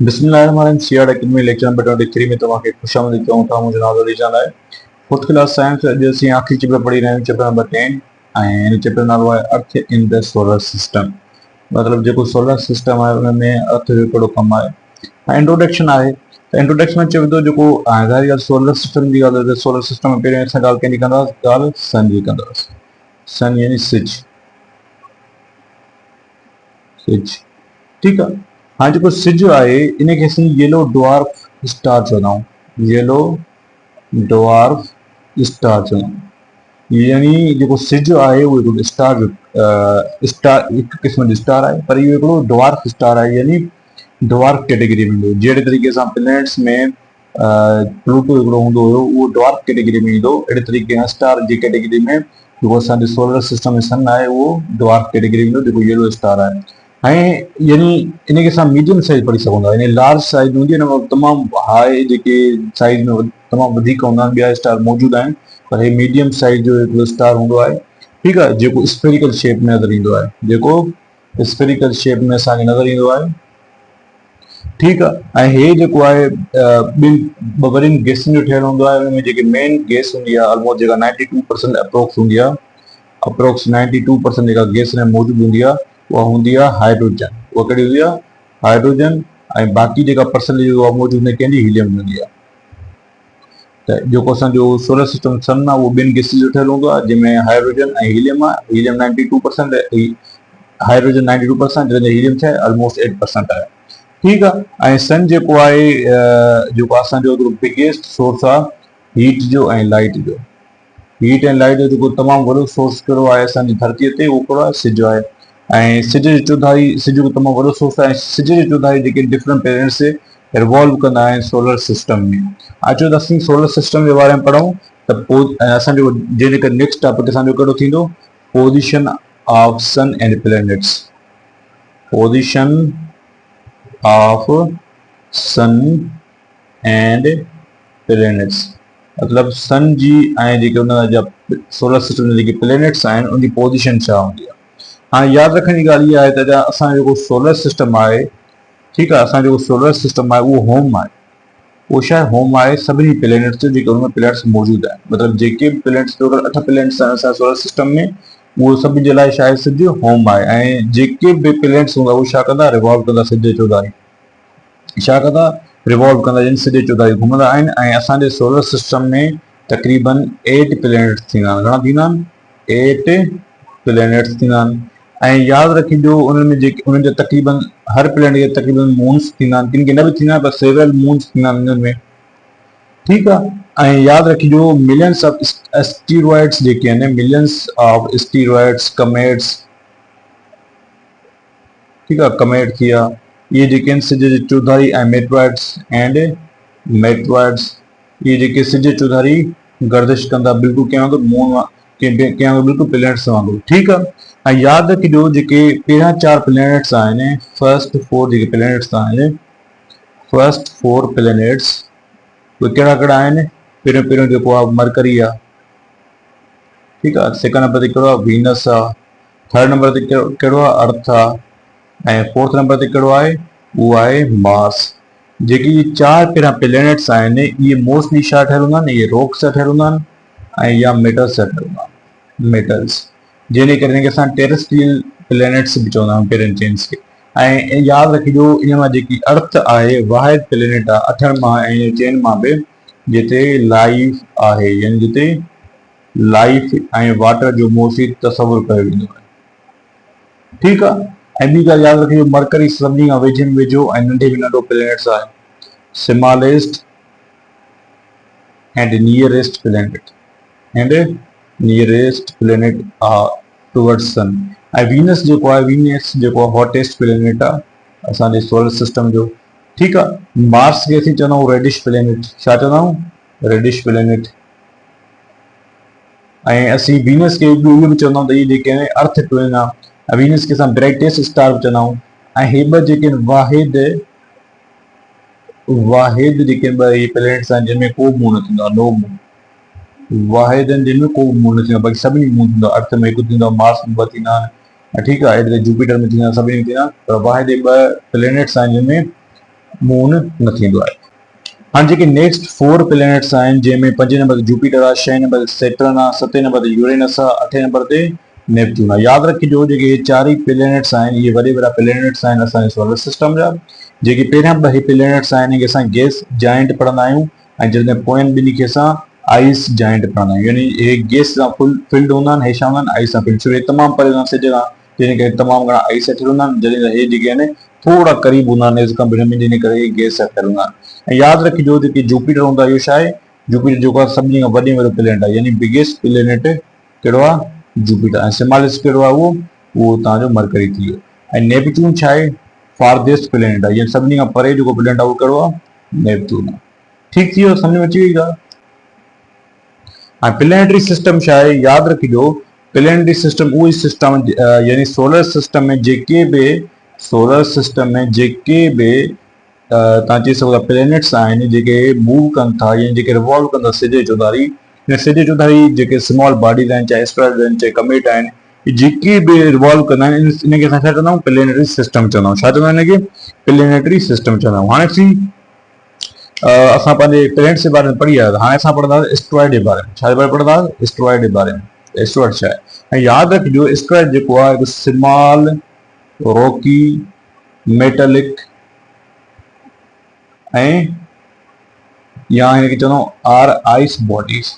बिस्मिल्लाहिर्रहमानिर्रहीम CR academy lecture number 23 में तव्हांखे खुशामदीद कयूं था। मुंहिंजो नालो रिजान आहे। फोर्थ क्लास साइंस अॼु असीं आख़िरी चैप्टर पढ़ी रहिया आहियूं, चैप्टर नंबर 10 ऐं हिन चैप्टर नालो आहे अर्थ इन द सोलर सिस्टम। मतिलबु जेको सोलर सिस्टम आहे उन में अर्थ जो कहिड़ो कमु आहे ऐं इंट्रोडक्शन आहे। त इंट्रोडक्शन में चए थो जेको ज़ाहिर ॻाल्हि सोलर सिस्टम जी ॻाल्हि आहे त सोलर सिस्टम में पहिरियों असां ॻाल्हि कंहिंजी कंदासीं, ॻाल्हि सन जी कंदासीं। सन यानी सिज, ठीकु आहे। हाँ जो सिज आहे इनखे असीं येलो डवार्फ स्टार चवंदा आहियूं। येलो डवार्फ स्टार चवंदा आहियूं, यानी जेको सिज आहे उहो हिकिड़ो स्टार हिकु क़िस्म जो स्टार आहे, पर इहो हिकिड़ो डवार्फ स्टार आहे, यानी डवार्फ कैटेगरी में ईंदो। जहिड़े तरीक़े सां प्लैनेट्स में प्लूटो हिकिड़ो हूंदो हुयो उहो डवार्फ कैटेगरी में ईंदो, अहिड़े तरीक़े सां स्टार जी कैटेगरी में जेको असांजे सोलर सिस्टम में सन आहे उहो डवार्फ कैटेगरी में ईंदो, जेको येलो स्टार आहे। ऐं यानी इनखे असां मीडियम साइज पढ़ी सघूं था, यानी लार्ज साइज हूंदी आहे न, तमामु हाई जेके साइज में तमामु वधीक हूंदा आहिनि, ॿिया स्टार मौजूदु आहिनि, पर हे मीडियम साइज जो हिकिड़ो स्टार हूंदो आहे, ठीकु आहे, जेको स्फेरिकल शेप में नज़र ईंदो आहे, जेको स्फेरिकल शेप में असांखे नज़र ईंदो आहे, ठीकु आहे। ऐं हे जेको आहे ॿिनि वॾनि गैसनि जो ठहियलु हूंदो आहे। हुन में जेके मेन गैस हूंदी आहे ऑलमोस्ट जेका 92% अप्रोक्स हूंदी आहे, अप्रोक्स 92% जेका गैस में मौजूदु हूंदी आहे उहा हूंदी आहे हाइड्रोजन। उहा कहिड़ी हूंदी आहे? हाइड्रोजन। ऐं बाक़ी जेका परसेंटेज उहा मौजूदु न कंहिंजी हीलियम हूंदी आहे। त जेको असांजो सोलर सिस्टम सन आहे उहो ॿिनि गैसिस जो ठहियलु हूंदो आहे, जंहिंमें हाइड्रोजन ऐं हीलियम आहे। हीलियम 92%, हाइड्रोजन 92%, जंहिंजो हीलियम छा आहे ऑलमोस्ट 8% आहे, ठीकु आहे। ऐं सन जेको आहे जेको असांजो बिगेस्ट सोर्स आहे हीट जो ऐं लाइट जो। हीट ऐं लाइट जो जेको तमामु वॾो सोर्स कहिड़ो आहे असांजी धरतीअ ते, उहो कहिड़ो आहे? सिज आहे। ऐं सिज जी चौधारी, सिज जो तमामु वॾो सोर्स आहे। सिज जी चौधारी जेके डिफरेंट प्लैनेट्स रिवॉल्व कंदा आहिनि सोलर सिस्टम में। अचो त असीं सोलर सिस्टम जे बारे में पढ़ूं त पोइ असांजो जेके नेक्स्ट टॉपिक असांजो कहिड़ो थींदो? Position of sun and planets. Position of sun and planets, मतिलबु सन जी ऐं जेके हुन जा सोलर सिस्टम जा जेके प्लैनेट्स आहिनि उनजी पोज़ीशन छा हूंदी आहे। हाणे यादि रखण जी ॻाल्हि इहा आहे त असांजो जेको सोलर सिस्टम आहे, ठीकु आहे, असांजो जेको सोलर सिस्टम आहे उहो होम आहे। उहो छा आहे? होम आहे सभिनी प्लैनेट्स जो, जेके हुनमें प्लैनेट्स मौजूदु आहिनि। मतिलबु जेके बि प्लैनेट्स, टोटल 8 प्लैनेट्स आहिनि असांजे सोलर सिस्टम में, उहो सभिनी जे लाइ छा आहे? सिज होम आहे। ऐं जेके बि प्लैनेट्स हूंदा उहे छा कंदा? रिवॉल्व कंदा सिज जे चौधारी। छा कंदा? रिवॉल्व कंदा, यानी सिज जे चौधारी घुमंदा आहिनि। ऐं असांजे सोलर सिस्टम में तक़रीबन 8 प्लैनेट्स थींदा आहिनि। घणा थींदा आहिनि? 8 प्लैनेट्स थींदा आहिनि। ऐं यादि रखिजो उन्हनि में जेके उन्हनि जा तक़रीबन हर प्लैनेट खे तक़रीबन मून्स थींदा आहिनि, किन खे न बि थींदा आहिनि, पर सेवरल मून्स थींदा आहिनि इन्हनि में, ठीकु आहे। ऐं यादि रखिजो मिलियंस ऑफ एस्टीरॉइड्स जेके आहिनि, मिलियंस ऑफ एस्टीरॉइड्स, कमेट्स, ठीकु आहे, कमेट थी विया, इहे जेके आहिनि सिज जे चौधारी, ऐं मेट्रॉइड्स इहे जेके सिज जे चौधारी गर्दिश कंदा बिल्कुलु कंहिं वांगुरु मून कंहिं वांगुरु बिल्कुलु प्लैनेट्स वांगुरु, ठीकु आहे। ऐं यादि रखिजो जेके पहिरियां 4 प्लैनेट्स आहिनि, फर्स्ट 4 जेके प्लैनेट्स आहिनि, फर्स्ट 4 प्लैनेट्स उहे कहिड़ा कहिड़ा आहिनि? पहिरियों जेको आहे मरकरी आहे, ठीकु आहे। सेकंड नंबर ते कहिड़ो आहे? वीनस आहे। थर्ड नंबर ते कहिड़ो आहे? अर्थ आहे। ऐं फोर्थ नंबर ते कहिड़ो आहे? उहो आहे मार्स। जेके इहे 4 पहिरियां प्लैनेट्स आहिनि इहे मोस्टली छा ठहियल हूंदा आहिनि? इहे रॉक सां ठहियल हूंदा आहिनि ऐं या मेटल्स सां ठहियल हूंदा आहिनि, मेटल्स, जंहिंजे करे हिनखे असां टेरेस्ट्रियल प्लैनेट्स बि चवंदा आहियूं पहिरियनि चेंज खे। ऐं यादि रखिजो इन मां जेकी अर्थ आहे वाहिद प्लैनेट आहे 8 मां ऐं 4 मां बि जिते लाइफ आहे, यानी जिते लाइफ ऐं वाटर जो मोस्टली तसवुरु कयो वेंदो आहे, ठीकु आहे। ऐं ॿी ॻाल्हि यादि रखिजो मरकरी सभिनी खां वेझे में वेझो ऐं नंढे में नंढो प्लैनेट्स आहे। Smallest and nearest planet towards sun. ऐं वीनस जेको आहे हॉटेस्ट प्लैनेट आहे असांजे सोलर सिस्टम जो, ठीकु आहे। मार्स खे असीं चवंदा आहियूं रेडिश प्लैनेट। छा चवंदा आहियूं? Reddish planet. ऐं असीं वीनस खे इहो बि चवंदा आहियूं त इहे जेके आहिनि अर्थ ट्विन आहे। वीनस खे असां ब्राइटेस्ट स्टार बि चवंदा आहियूं। ऐं हे ॿ जेके आहिनि वाहिद जेके ॿ प्लैनेट्स आहिनि जिनमें को बि मून न थींदो आहे, नो मून। वाहिद आहिनि जिनमें को बि मून न थींदो आहे, बाक़ी सभिनी मून थींदो आहे। अर्थ में हिकु थींदो आहे, मार्स में 2 थींदा आहिनि, ठीकु आहे, जुपिटर में थींदा आहिनि, सभिनी में थींदा आहिनि। पर वाहिद 2 प्लैनेट्स आहिनि जिनमें मून न थींदो आहे। हाणे जेके नेक्स्ट 4 प्लैनेट्स आहिनि जंहिंमें 5 नंबर ते जुपिटर आहे, 6 नंबर ते सैटर्न आहे, 7 नंबर ते यूरेनस आहे, 8 नंबर ते नेपच्यून आहे। यादि रखिजो जेके ये 4 ई प्लैनेट्स आहिनि इहे वॾा प्लैनेट्स आहिनि असांजे सोलर सिस्टम जा। जेके पहिरियां 2 प्लैनेट्स आहिनि इहे असां गैस जाइंट पढ़ंदा आहियूं ऐं जॾहिं पोयनि ॿिन्ही खे असां आइस जाइंट पढ़ंदा आहियूं, यानी हे गैस सां फिल्ड हूंदा आहिनि, हे छा हूंदा आहिनि आइस सां फिल्ड, छो तमामु परे हूंदा सिज खां, जंहिं करे तमामु घणा आइस ठहियल हूंदा आहिनि, जॾहिं हे जेके आहिनि थोड़ा करीब हूंदा आहिनि इस खां जंहिं करे गैस सां ठहियल हूंदा आहिनि। ऐं यादि रखिजो जेके जुपिटर हूंदो आहे इहो छा आहे, जुपिटर जेको आहे सभिनी खां वॾे में वॾो प्लैनेट आहे, यानी बिगेस्ट प्लैनेट कहिड़ो आहे जुपिटर, ऐं स्मॉलेस्ट कहिड़ो आहे उहो तव्हांजो मरकरी थी वियो। ऐं नेपच्यून छा आहे फारदेस्ट प्लैनेट आहे, यानी सभिनी खां परे जेको प्लैनेट आहे उहो कहिड़ो आहे नेपच्यून आहे। ठीकु थी वियो, सम्झ में अची वई ॻाल्हि। प्लैनेटरी सिस्टम छा आहे, यादि रखिजो प्लैनेटरी सिस्टम उहो ई सिस्टम यानी सोलर सिस्टम में जेके बि तव्हां चई सघो था प्लैनेट्स आहिनि जेके मूव कनि था या जेके रिवॉल्व कंदा सिज जे चौधारी, सिज चौधारी जेके स्मॉल बॉडीज़ आहिनि, चाहे एस्ट्रॉइड आहिनि, चाहे कमेट आहिनि, जेके बि रिवॉल्व कंदा आहिनि इनखे असां छा चवंदा आहियूं प्लैनेटरी सिस्टम चवंदा आहियूं। छा चवंदा आहिनि हिनखे प्लैनेटरी सिस्टम चवंदा आहियूं। हाणे असां पंहिंजे प्लैनेट्स जे बारे में पढ़ी आया, हाणे असां पढ़ंदासीं एस्ट्रॉइड जे बारे में। छा जे बारे में पढ़ंदासीं एस्ट्रॉइड जे बारे में। एस्ट्रॉइड छा आहे, ऐं यादि रखिजो एस्ट्रॉइड जेको आहे हिकु स्मॉल रॉकी मेटलिक ऐं या हिनखे चवंदा आहियूं आर आइस बॉडीज़,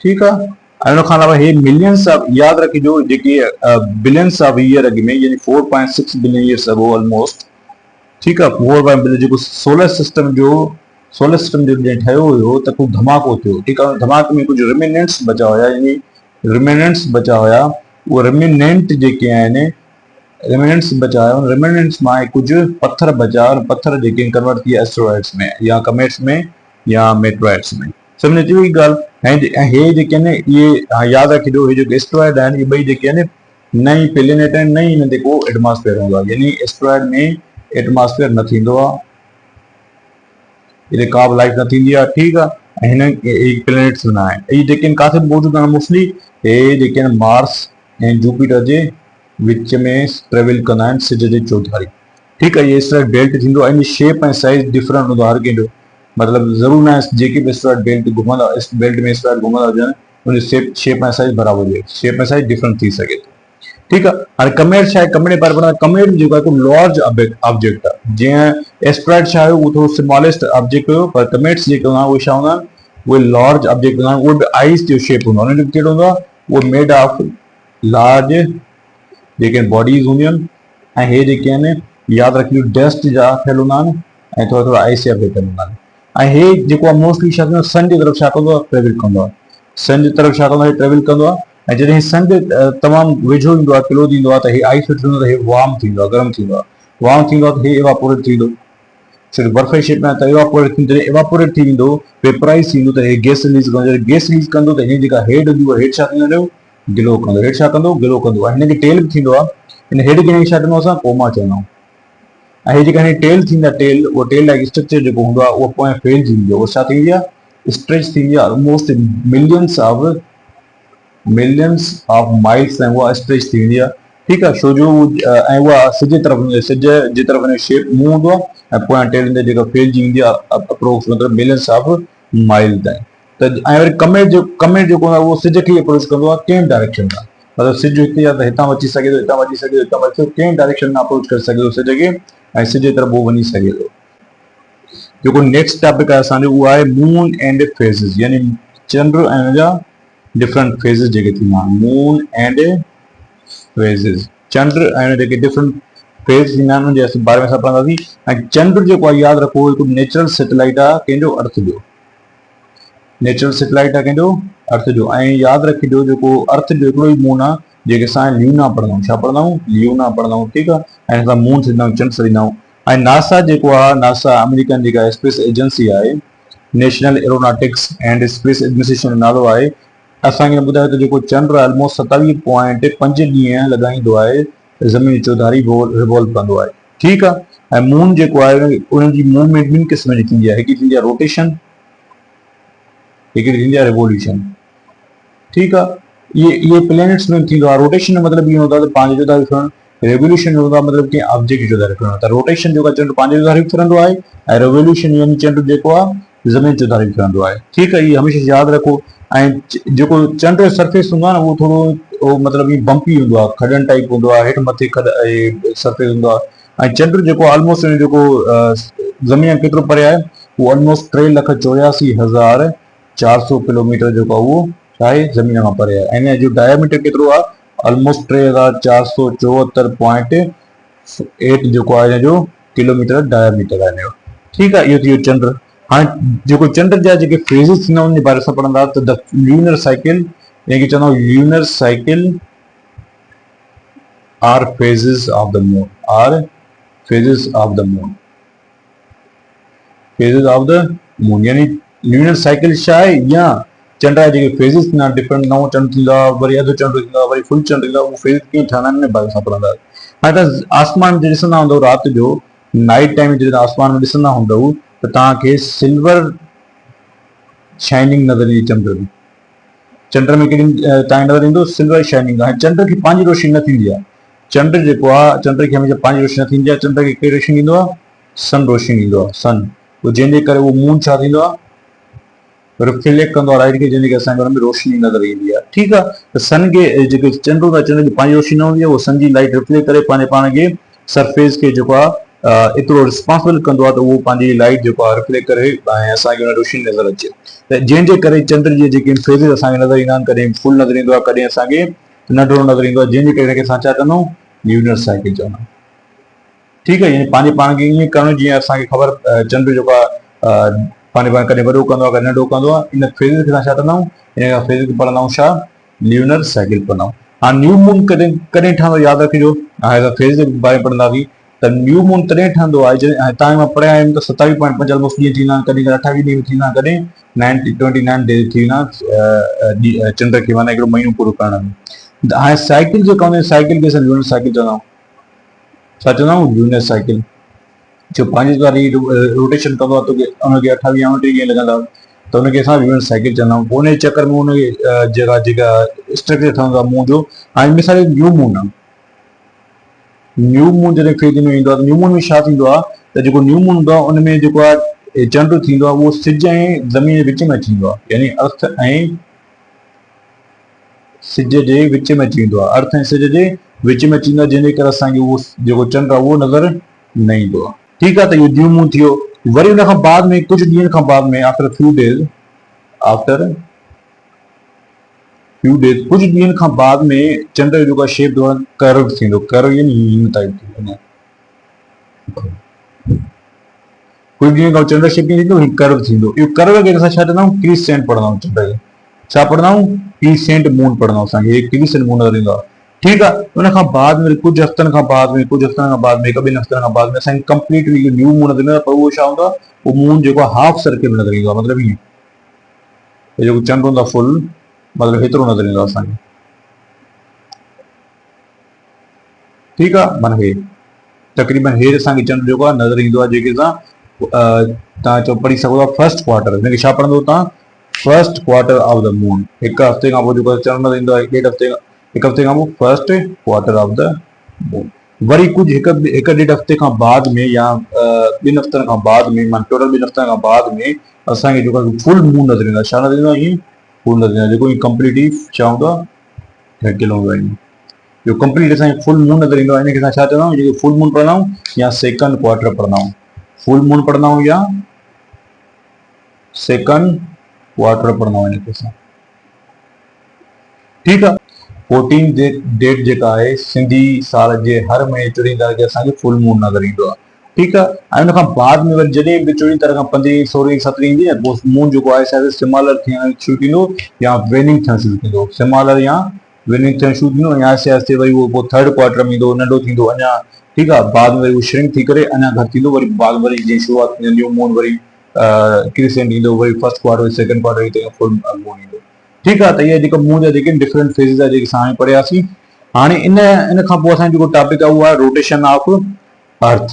ठीकु आहे। ऐं हुन खां अलावा हे मिलियंस ऑफ, यादि रखिजो जेके बिलियंस ऑफ ईयर अॻु में यानी 4.6 बिलियन ईयर्स अगो ऑलमोस्ट, ठीकु आहे। 4 जेको सोलर सिस्टम जो जॾहिं ठहियो हुयो त को धमाको थियो, ठीकु आहे। धमाके में कुझु रिमिनेंट्स बचा हुया, यानी रिमिनेंट्स बचा हुया, उहे रिमिनेंट जेके आहिनि रिमिनेंट्स बचा हुया, उन रिमिनेंट्स मां कुझु पत्थर बचा, पत्थर जेके कन्वर्ट थी विया एस्ट्रॉइड्स में या कमेट्स में या मेट्रॉइड्स में। सम्झ अची वई ॻाल्हि। ऐं हे जेके आहिनि इहे यादि रखिजो हे जेके एस्ट्रॉइड आहिनि इहे ॿई जेके आहिनि नई प्लैनेट आहिनि, नई हिन ते को एटमॉस्फेयर हूंदो आहे, यानी एस्ट्रॉइड में एटमॉस्फेयर न थींदो आहे, हिते का बि लाइफ न थींदी आहे, ठीकु आहे। ऐं हिन प्लैनेट्स न आहिनि इहे जेके काथे मौजूदु आहिनि मोस्टली हे जेके आहिनि मार्स ऐं जुपिटर जे विच में ट्रेवल कंदा आहिनि सिज जे चौधारी, ठीकु आहे। इहे एस्ट्रॉइड बेल्ट थींदो आहे, इन शेप ऐं साइज़ डिफरेंट हूंदो आहे हर कंहिंजो, मतिलबु ज़रूरु न आहे जेके बि एस्ट्रॉइड बेल्ट घुमंदा बेल्ट में एस्ट्रॉइड घुमंदा हुजनि उन शेप ऐं साइज़ बराबरि हुजे, शेप ऐं साइज़ डिफरेंट थी सघे थो, ठीकु आहे। हाणे कमेट छा आहे, कमेट जे बारे में कमेट जेको आहे लार्ज ऑब्जेक्ट आहे, जीअं एस्ट्रॉइड छा आहे उहो थोरो स्मॉलेस्ट ऑब्जेक्ट हुयो, पर कमेट्स जेके हूंदा उहे छा हूंदा आहिनि उहे लार्ज ऑब्जेक्ट हूंदा आहिनि, उहे बि आइस जो शेप हूंदो आहे, उनजो कहिड़ो हूंदो आहे उहो मेड ऑफ लार्ज जेके बॉडीज़ हूंदियूं आहिनि। ऐं हे जेके आहिनि यादि रखिजो डस्ट जा ठहियल हूंदा आहिनि ऐं थोरा थोरा आइस जा ठहियल हूंदा आहिनि। ऐं हे जेको आहे मोस्टली छा थींदो आहे सन जी तरफ़ छा कंदो आहे ट्रेवल कंदो आहे, सन जी तरफ़ छा कंदो आहे ट्रेवल कंदो आहे। ऐं जॾहिं सन तमामु वेझो ईंदो आहे क्लोज ईंदो आहे त हे आइस थींदो आहे, हे वार्म थींदो आहे, गरम थींदो आहे, वार्म थींदो आहे त हे इवापोरेट थींदो, छो बर्फ़ जी शेप में त इवापोरेट थींदो, जॾहिं इवापोरेट थी वेंदो वेपराइज़ थींदो त हे गैस रिलीज़ कंदो, जॾहिं गैस रिलीज़ कंदो त हिन जेका हेड हूंदी उहा हेड छा थींदो गिलो कंदो, हेड छा कंदो गिलो कंदो। ऐं हिनखे टेल बि थींदो आहे, हिन हेड खे छा चवंदा असां कोमा चवंदा आहियूं। ऐं हे जेका हिन टेल थींदी आहे टेल, उहो टेल लाइक स्ट्रक्चर जेको हूंदो आहे उहो पोइ फेल थी वेंदी आहे, उहो छा थींदी आहे स्ट्रेच थींदी आहे ऑलमोस्ट मिलियंस ऑफ माइल्स ताईं उहा स्ट्रेच थी वेंदी आहे, ठीकु आहे। छो जो ऐं उहा सिज जी तरफ़ हिन शेप मुंहुं हूंदो आहे ऐं पोयां टेल जेका फैलिजी वेंदी आहे अप्रोक्स मतिलबु मिलियंस ऑफ माइल ताईं। त ऐं वरी कमेट जेको आहे उहो सिज खे अप्रोच कंदो आहे कंहिं डायरेक्शन खां, मतिलबु सिज हिते आहे त हितां अची सघे थो, हितां अची सघे थो, हितां अची कंहिं डायरेक्शन में अप्रोच करे सघे थो सिज खे ऐं सिज जी तरफ़ उहो वञी सघे थो। जेको नेक्स्ट टॉपिक आहे असांजो उहो आहे मून एंड फेज़िस, यानी चंड ऐं हुनजा डिफरेंट फेज़िस जेके थींदा आहिनि, मून एंड फेज़िस, चंड ऐं हुन जेके डिफरेंट फेज़ थींदा आहिनि उनजे बारे में असां पढ़ंदासीं। ऐं चंड जेको आहे यादि रखो हिकु नेचुरल सैटेलाइट आहे कंहिंजो अर्थ जो, नेचुरल सैटेलाइट आहे कंहिंजो अर्थ जो। ऐं यादि रखिजो जेको अर्थ जो हिकिड़ो ई मून आहे जेके असां ल्यूना पढ़ंदा आहियूं, छा पढ़ंदा आहियूं ल्यूना पढ़ंदा आहियूं, ठीकु आहे। ऐं असां मून सॾींदा आहियूं चंड सॾींदा आहियूं। ऐं नासा जेको आहे नासा अमेरिकन जेका स्पेस एजेंसी आहे, national aeronautics and space administration जो नालो आहे, असांखे ॿुधायो त जेको चंड आहे ऑलमोस्ट 27.5 ॾींहं लॻाईंदो आहे ज़मीन जी चौधारी रिवॉल्व कंदो आहे, ठीकु आहे। ऐं मून जेको आहे उनजी मूवमेंट ॿिनि क़िस्म जी थींदी आहे, हिकिड़ी थींदी आहे रोटेशन, हिकिड़ी थींदी आहे रिवोल्यूशन, ठीकु आहे। इहे प्लैनेट्स में थींदो आहे। रोटेशन जो मतिलबु इहो हूंदो आहे त पंहिंजे चौधारी रेवोल्यूशन होगा मतलब कि ऑब्जेक्ट जो धारित होता है। रोटेशन जो चंड पंहिंजे जो धारित रहंदो आहे ऐं रेवोल्यूशन यानी चंड जेको आहे ज़मीन जो धारित रहंदो आहे। ठीक है, ये हमेशा याद रखो। ऐं जेको चंड जो सरफेस हूंदो आहे न उहो थोरो उहो मतलब ई बम्पी हूंदो आहे, खॾनि टाइप हूंदो आहे, हेठि मथे सरफेस हूंदो आहे। ऐं चंड जेको ऑलमोस्ट जेको ज़मीन खां केतिरो परे आहे, उहो ऑलमोस्ट 3,84,400 किलोमीटर जेको आहे उहो छा आहे ज़मीन खां परे आहे। ऐं हिन जो डायमीटर केतिरो आहे, ऑलमोस्ट 3,474.8 जेको आहे हिन जो किलोमीटर डायमीटर आहे हिन जो। ठीकु आहे, इहो थी वियो चंड। हाणे जेको चंड जा जेके फेज़िस थींदा आहिनि उन जे बारे में असां पढ़ंदा त द ल्यूनर साइकिल, जंहिंखे चवंदा आहियूं lunar cycle are phases of the moon, are phases of the moon, phases of the moon यानी ल्यूनर साइकिल छा आहे, या चंड जा जेके फेज़िस थींदा आहिनि डिफरेंट, नओं चंड थींदो आहे, वरी अधु चंड थींदो आहे, वरी फुल चंड थींदो आहे, उहो फेज़ कीअं ठहंदा आहिनि हिन बारे में असां पढ़ंदासीं। हाणे तव्हां आसमान जे ॾिसंदा हूंदव राति जो, नाइट टाइम जॾहिं आसमान में ॾिसंदा हूंदव त तव्हांखे सिल्वर शाइनिंग नज़र ईंदी चंड में। चंड में कहिड़ी तव्हांखे नज़र ईंदो सिल्वर शाइनिंग। हाणे चंड खे पंहिंजी रोशनी न थींदी आहे, चंड जेको आहे चंड खे हमेशह पंहिंजी रोशनी न थींदी आहे, चंड खे कहिड़ी रोशनी ईंदो आहे, सन रोशनी ईंदो आहे, सन। पोइ जंहिंजे करे उहो मून छा थींदो आहे, रिफ्लेक्ट कंदो आहे लाइट खे, जंहिंजे करे असांखे हुन में रोशनी नज़र ईंदी आहे। ठीकु आहे, त सन खे जेके चंड हूंदो आहे, चंड खे पंहिंजी रोशनी न हूंदी आहे, उहो सन जी लाइट रिफ्लेक्ट करे पंहिंजे पाण खे सरफेस खे जेको आहे एतिरो रिस्पॉन्सिबल कंदो आहे त उहो पंहिंजी लाइट जेको आहे रिफ्लेक्ट करे ऐं असांखे हुन रोशनी नज़र अचे। त जंहिंजे करे चंड जे जेके फेज़िस असांखे नज़र ईंदा आहिनि, कॾहिं फुल नज़र ईंदो आहे, कॾहिं असांखे नंढिड़ो नज़र ईंदो आहे, जंहिंजे करे हिनखे असां छा चवंदा आहियूं, ल्यूनर साइकिल चवंदा आहियूं। ठीकु आहे, यानी पंहिंजे पाण खे ईअं करणो जीअं असांखे ख़बर चंड जेको आहे पंहिंजे पाण कॾहिं वॾो कंदो आहे, कॾहिं नंढो कंदो आहे। इन फेज़िस खे असां छा कंदा आहियूं, इन फेज़िस खे पढ़ंदा आहियूं छा, ल्यूनर साइकिल पढ़ंदा आहियूं। हाणे न्यू मून कॾहिं कॾहिं ठहंदो यादि रखिजो। हाणे असां फेज़ जे बारे में पढ़ंदासीं त न्यू मून तॾहिं ठहंदो आहे जॾहिं तव्हां मां पढ़िया आहियूं त 27.5 ऑलमोस्ट ॾींहं थींदा आहिनि, कॾहिं 28 ॾींहं बि थींदा आहिनि, कॾहिं 29 डेज़ थींदा चंड खे, माना हिकिड़ो महीनो पूरो करण में। हाणे साइकिल जेका हूंदी आहे, साइकिल खे असां ल्यूनर साइकिल चवंदा आहियूं। छा चवंदा आहियूं, ल्यूनर साइकिल। जो पंहिंजी वारी रोटेशन कंदो आहे, तोखे उनखे 28 या 29 ॾींहं लॻंदा, त उनखे असां ल्यूनर साइकिल चवंदा आहियूं। पोइ उन चक्कर में उनखे जेका स्ट्रक्चर ठहंदो आहे मून जो। हाणे मिसाल न्यू मून आहे, न्यू मून जॾहिं फेज़ में ईंदो आहे त न्यू मून में छा थींदो आहे त जेको न्यू मून हूंदो आहे उनमें जेको आहे चंड थींदो आहे उहो सिज ऐं ज़मीन जे विच में अची वेंदो आहे, यानी अर्थ ऐं सिज जे विच में अची वेंदो आहे, अर्थ ऐं सिज जे विच में अची वेंदो आहे, जंहिंजे करे असांखे उहो जेको चंड आहे उहो नज़र न ईंदो आहे। ठीकु आहे, त इहो न्यू मून थी वियो। वरी हुन खां बाद में कुझु ॾींहंनि खां बाद में आफ्टर फ्यू डेज़ कुझु ॾींहंनि खां बाद में चंड जो जेको शेप कर्व थींदो, कर्व यानी हीन टाइप थींदो। कुझु ॾींहं खां चंड शेप थींदो, कर्व थींदो। इहो कर्व खे असां छा चवंदा आहियूं, क्रीसेंट पढ़ंदा आहियूं। चंड खे छा पढ़ंदा आहियूं, क्रीसेंट मून पढ़ंदा आहियूं। असांखे क्रीसेंट मून नज़र ईंदो आहे। ठीकु आहे, उन खां बाद में कुझु हफ़्तनि खां बाद में, हिकु ॿिनि हफ़्तनि खां बाद में असांखे कंप्लीटली न्यू मून नज़र ईंदो आहे। पर उहो छा हूंदो आहे, उहो मून जेको आहे हाफ सर्किल में नज़र ईंदो आहे, मतिलबु ईअं जेको चंड हूंदो आहे फुल, मतिलबु हेतिरो नज़र ईंदो आहे असांखे। ठीकु आहे, माना हे तक़रीबन हे असांखे चंड जेको आहे नज़र ईंदो आहे, जेके तव्हां चओ पढ़ी सघो था फर्स्ट क्वार्टर। हिनखे छा पढ़ंदो तव्हां, first quarter of the moon. हिकु हफ़्ते खां पोइ जेको चंड नज़र ईंदो आहे, हिकु हफ़्ते खां पोइ first quarter of the moon. वरी कुझु हिकु ॾेढ हफ़्ते खां बाद में या 2 हफ़्तनि खां बाद में, माना टोटल 2 हफ़्तनि खां बाद में असांखे जेको आहे फुल मून नज़र ईंदो आहे। छा नज़र ईंदो आहे, ईअं फुल नज़र ईंदो आहे, जेको कंप्लीट ई छा हूंदो आहे, ठहिकियलु हूंदो आहे। जो कंप्लीट असांखे फुल मून नज़र ईंदो आहे, हिनखे असां छा चवंदा आहियूं, जेके फुल मून पढ़ंदा आहियूं या सेकंड क्वार्टर पढ़ंदा आहियूं। फुल मून पढ़ंदा आहियूं या सेकंड क्वार्टर पढ़ंदा आहियूं हिनखे असां। ठीकु आहे, 14 डेट जेका आहे सिंधी साल जे हर महीने 14 तारीख़ असांखे फुल मून नज़र ईंदो आहे। ठीकु आहे, ऐं हुन खां बाद में वरी जॾहिं बि 14 तारीख़ खां 15, 16, 17 ईंदी आहे, पोइ मून जेको आहे शायदि सिमालर थियणु शुरू थींदो या वेनिंग थियणु शुरू थींदो। सिमालर या वेनिंग थियणु शुरू थींदो, ऐं आहिस्ते आहिस्ते वरी उहो पोइ थर्ड क्वार्टर में ईंदो, नंढो थींदो अञा। ठीकु आहे, बाद में वरी उहो श्रिंक थी करे अञा घटि थींदो, वरी बाद वरी जीअं शुरूआति थींदी न्यू मून, वरी क्रिसेंट ईंदो, वरी first quarter, second quarter, full moon ईंदो। ठीकु आहे, त इहे जेके मून जा जेके डिफरेंट फेज़िस आहे जेके असां हाणे पढ़ियासीं। हाणे इन खां पोइ असांजो जेको टॉपिक आहे उहो आहे रोटेशन ऑफ अर्थ,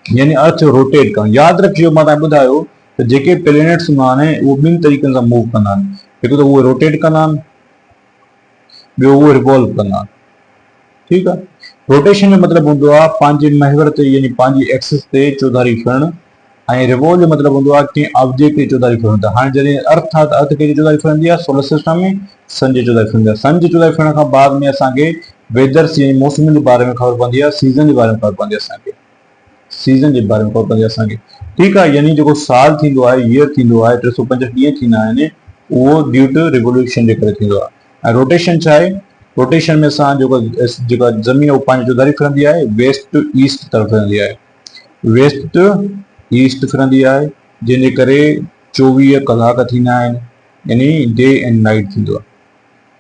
यानी अर्थ रोटेट करणु। यादि रखिजो, मां तव्हांखे ॿुधायो त जेके प्लेनेट्स हूंदा आहिनि उहो 2 तरीक़नि सां मूव कंदा आहिनि। हिकु त उहे रोटेट कंदा आहिनि, ॿियो उहो रिवॉल्व कंदा आहिनि। ठीकु आहे, रोटेशन जो मतलब हूंदो आहे पंहिंजे महवर ते यानी पंहिंजी एक्सिस ते चौधारी फिरणु ऐं रिवॉल्व जो मतलब हूंदो आहे कंहिं ऑब्जेक्ट ते चौधारी फिरणु। त हाणे जॾहिं अर्थ आहे त अर्थ कहिड़ी चौधारी फिरंदी आहे सोलर सिस्टम में सन जी चौधारी फिरंदी आहे। सन जी चौधारी फिरण खां बाद में असांखे वेदर्स यानी मौसम जे बारे में ख़बर पवंदी आहे, सीज़न जे बारे में ख़बर पवंदी आहे असांखे, सीज़न जे बारे में ख़बर पवंदी आहे असांखे। ठीकु आहे, यानी जेको साल थींदो आहे, ईयर थींदो आहे, 365 ॾींहं थींदा आहिनि, उहो ड्यू टू रिवोल्यूशन जे करे थींदो आहे। ऐं रोटेशन छा आहे? रोटेशन में असां जेका ज़मीन उहो पंहिंजी चौधारी फिरंदी आहे, वेस्ट टू ईस्ट तरफ़ फिरंदी आहे, वेस्ट टू ईस्ट फिरंदी आहे, जंहिंजे करे 24 कलाक थींदा आहिनि, यानी डे एंड नाइट थींदो आहे।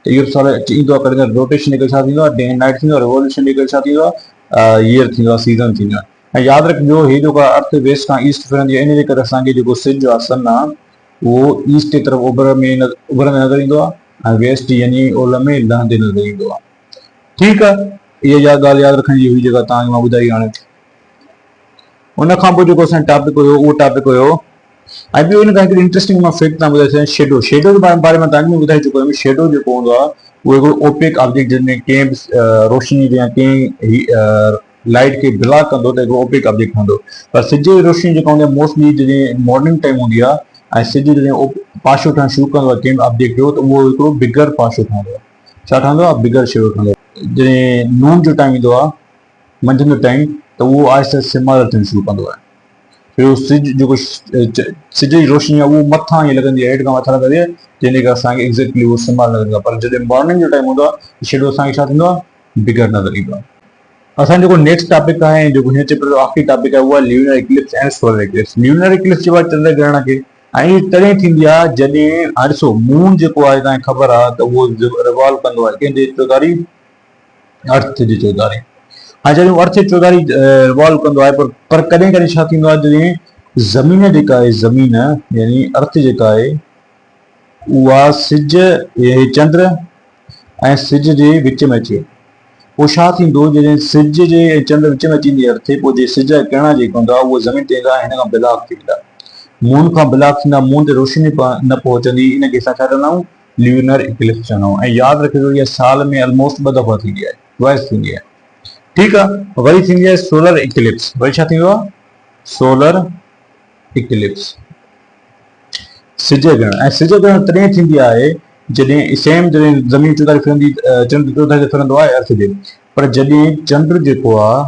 त इहो सवाल ईंदो आहे करे रोटेशन जे करे छा थींदो आहे, डे एंड नाइट थींदो आहे, रिवोल्यूशन जे करे छा थींदो आहे, ईयर थींदो आहे, सीज़न थींदो आहे। ऐं यादि रखिजो हीअ जेको अर्थ वेस्ट खां ईस्ट फिरंदी आहे, इन जे करे असांखे जेको सिज आहे, सन आहे, उहो ईस्ट जे तरफ़ उभरंदे नज़र ईंदो आहे ऐं वेस्ट यानी ओलह में लहंदे नज़र ईंदो आहे। ठीकु आहे, इहा ॻाल्हि यादि रखण जी हुई जेका तव्हांखे मां ॿुधाई। हाणे उन खां पोइ जेको असांजो टॉपिक हुयो उहो टॉपिक हुयो, ऐं ॿियो हिन खां हिकिड़ी इंट्रस्टिंग मां फैक्ट तव्हां ॿुधाए छॾियां, शेडो। शेडो जे बारे में तव्हांखे ॿुधाए चुको आहियां। शेडो जेको हूंदो आहे उहो हिकिड़ो ओपेक ऑब्जेक्ट जंहिंमें कंहिं बि रोशनी या कंहिं लाइट खे ब्लॉक कंदो त हिकिड़ो ओपेक ऑब्जेक्ट हूंदो। पर सिज जी रोशनी जेका हूंदी आहे मोस्टली जॾहिं मॉर्निंग टाइम हूंदी आहे ऐं सिज जॾहिं पाशो ठहणु शुरू कंदो आहे कंहिं ऑब्जेक्ट जो, त उहो हिकिड़ो बिगर पाशो ठहंदो आहे। छा ठहंदो आहे? बिगर शेडो ठहंदो आहे। जॾहिं नून जो टाइम ईंदो आहे, मंझंदि जो टाइम, त उहो आहिस्ते आहिस्ते सिमार थियणु शुरू कंदो आहे। फिर सिज जेको सिज जी रोशनी आहे उहो मथां ईअं लॻंदी आहे, हेठि खां मथां लॻंदी आहे, जंहिंजे करे असांखे एक्ज़ैक्टली उहो सिमार लॻंदो आहे। पर जॾहिं मॉर्निंग जो टाइम हूंदो आहे शेडो असांखे छा थींदो आहे? बिगर नज़र ईंदो आहे। असांजो जेको नेक्स्ट टॉपिक आहे, जेको हिन चैप्टर जो आख़िरी टॉपिक आहे, उहा ल्यूनर इक्लिप्स ऐं सोलर इक्लिप्स। ल्यूनर इक्लिप्स चइबो आहे चंड ग्रहण खे, ऐं हीअ तॾहिं थींदी आहे जॾहिं हाणे ॾिसो मून जेको आहे तव्हांखे ख़बर आहे त उहो रिवॉल्व कंदो आहे कंहिंजे चौधारी? अर्थ जी चौधारी। हाणे जॾहिं अर्थ जी चौधारी रिवॉल्व कंदो आहे, पर कॾहिं कॾहिं छा थींदो आहे, जॾहिं ज़मीन जेका आहे, ज़मीन यानी अर्थ जेका आहे, उहा सिज चंद्र ऐं सिज जे विच में अचे। पोइ छा थींदो, जॾहिं सिज जे चंड विच में अची वेंदी अर्थ, पोइ जे सिज जा किरण जेका हूंदा उहो ज़मीन ते ईंदा, हिन खां ब्लॉक थी वेंदा, मून खां ब्लॉक थींदा, मून ते रोशनी न पहुचंदी, इनखे असां छा चवंदा आहियूं? ल्यूनर इक्लिप्स चवंदा आहियूं। ऐं यादि रखिजो इहा साल में ऑलमोस्ट 2 दफ़ा थींदी आहे, ट्वाइस थींदी आहे। ठीकु आहे, वरी थींदी आहे सोलर इक्लिप्स। वरी छा थींदो आहे? सोलर इक्लिप्स, सिज ग्रहण। ऐं सिज ग्रहण तॾहिं थींदी आहे जॾहिं सेम जॾहिं ज़मीन चौधारी फिरंदी, चंड चौधारी ते फिरंदो आहे अर्थ जे, पर जॾहिं चंड जेको आहे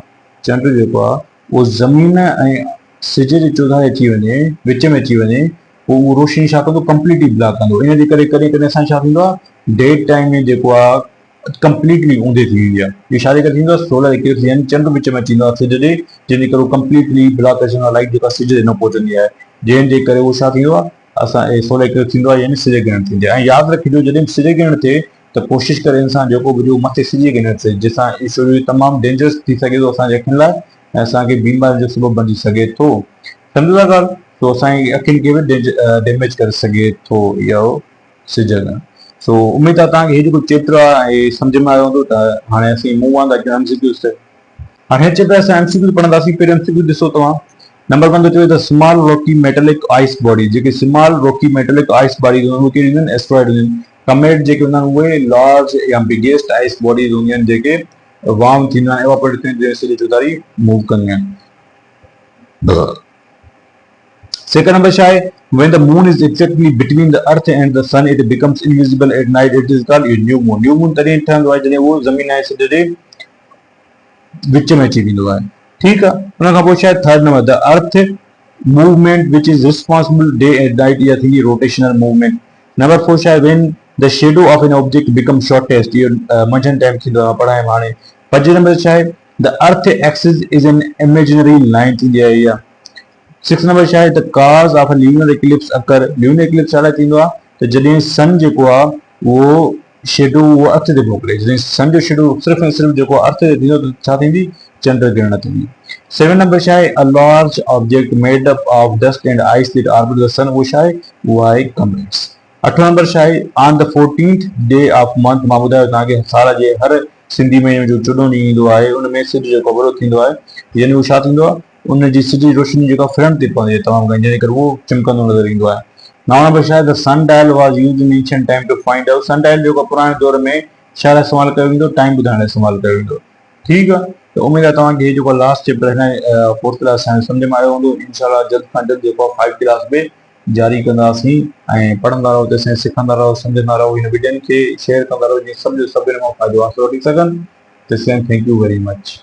उहो ज़मीन ऐं सिज जे चौधारी अची वञे, विच में अची वञे, पोइ उहो रोशनी छा कंदो? कंप्लीटली ब्लॉक कंदो। इन जे करे कॾहिं कॾहिं असांखे छा थींदो आहे? डे टाइम में जेको आहे कंप्लीटली ऊंधे थी वेंदी आहे। इहो छा जे करे थींदो आहे? सोलर इक्लिप्स, यानी चंड विच में अची वेंदो आहे सिज जे, जंहिंजे करे कंप्लीटली ब्लॉक अची वेंदो आहे, लाइट जेका सिज ते न पहुचंदी आहे, जंहिंजे करे उहो छा थींदो आहे? असां सोलर इक्लिप्स थींदो आहे, यानी सिज ग्रहण थींदी आहे। ऐं यादि रखिजो जॾहिं सिज ग्रहण थिए त कोशिशि करे इंसान जेको बि जो मथे सिज खे न थिए, जंहिंसां इहो तमामु डेंजरस थी सघे थो असांजे अखियुनि लाइ, ऐं असांखे बीमारी जो सबबु बणी सघे थो। सम्झो था ॻाल्हि? तो असांजी अखियुनि खे बि डैमेज करे सघे थो इहो सिज ग्रहण। सो उमेद आहे तव्हांखे हे जेको चैप्टर आहे सम्झ में आयो हूंदो। त हाणे असीं मूव ऑन था कयूं एमसीक्यूज़ ते। हाणे हिन चैप्टर असां एमसीक्यू पढ़ंदासीं। पहिरियों एमसीक्यू ॾिसो तव्हां। नंबर 1 चवे त small rocky metallic ice body, जेके small rocky metallic ice body उहे कहिड़ी हूंदियूं आहिनि? एस्ट्रॉइड हूंदियूं आहिनि। कमेट जेके हूंदा आहिनि उहे लार्ज या बिगेस्ट आइस बॉडीज़ हूंदियूं आहिनि, जेके वार्म थींदियूं आहिनि, एवापोरेट थींदियूं आहिनि, सिज चौधारी मूव कंदियूं आहिनि। सेकंड नंबर छा आहे? When the moon is exactly between the earth and the sun, it becomes invisible at night. It is called new moon. New moon तॾहिं ठहंदो आहे जॾहिं उहो ज़मीन ऐं सिज जे विच में अची वेंदो आहे। ठीकु आहे, उन खां पोइ छा आहे? Third number, the earth movement which is responsible day and night, इहा थींदी रोटेशनल मूवमेंट। नंबर 4 छा आहे? When the shadow of an object becomes shortest, इहो मंझंदि टाइम थींदो आहे, पढ़ाइमि हाणे। 5 नंबर छा आहे? The earth axis is an imaginary line थींदी आहे इहा। 6 नंबर छा आहे? द काज़ of a lunar Eclipse occur. Lunar Eclipse छा लाइ थींदो आहे? त जॾहिं सन जेको आहे उहो शेडो उहो अर्थ ते मोकिले, जॾहिं सन जो शेडो सिर्फ़ु ऐं सिर्फ़ु जेको अर्थ ते थींदो त छा थींदी? चंड ग्रहण थींदी। 7 नंबर छा आहे? A large object made up of dust and ice that orbit the sun, उहो छा आहे? उहो आहे कमेट्स। 8 नंबर छा आहे? On the 14th day of month, मां ॿुधायो तव्हांखे साल जे हर सिंधी महीने में जो 14 ॾींहुं ईंदो आहे उन में सिज जेको वॾो थींदो आहे, यानी उहो छा थींदो आहे? उन जी सिज जी रोशनी जेका फिरण ते पवंदी आहे तमामु घणी, जंहिंजे करे उहो चिमकंदो नज़र ईंदो आहे। 9 नंबर छा आहे? The sundial was used in ancient time to find out. Sundial जेको पुराणे दौर में छा लाइ इस्तेमालु कयो वेंदो? टाइम ॿुधाइण लाइ इस्तेमालु कयो वेंदो। ठीक है। तो उम्मीद है तव्हांखे जेको लास्ट चैप्टर है फोर्थ क्लास साइंस समझ में आयो हूंदो। इंशाल्लाह जल्द खां जल्द जेको 5 क्लास में जारी कंदासीं ऐं पढ़ंदा रहो, तेसिताईं सिखंदा रहो, समझंदा रहो, हिन वीडियोनि खे शेयर कंदा रहो जीअं सभु सभिनी मां फ़ाइदो हासिल वठी सघनि। तेसिताईं थैंक यू वेरी मच।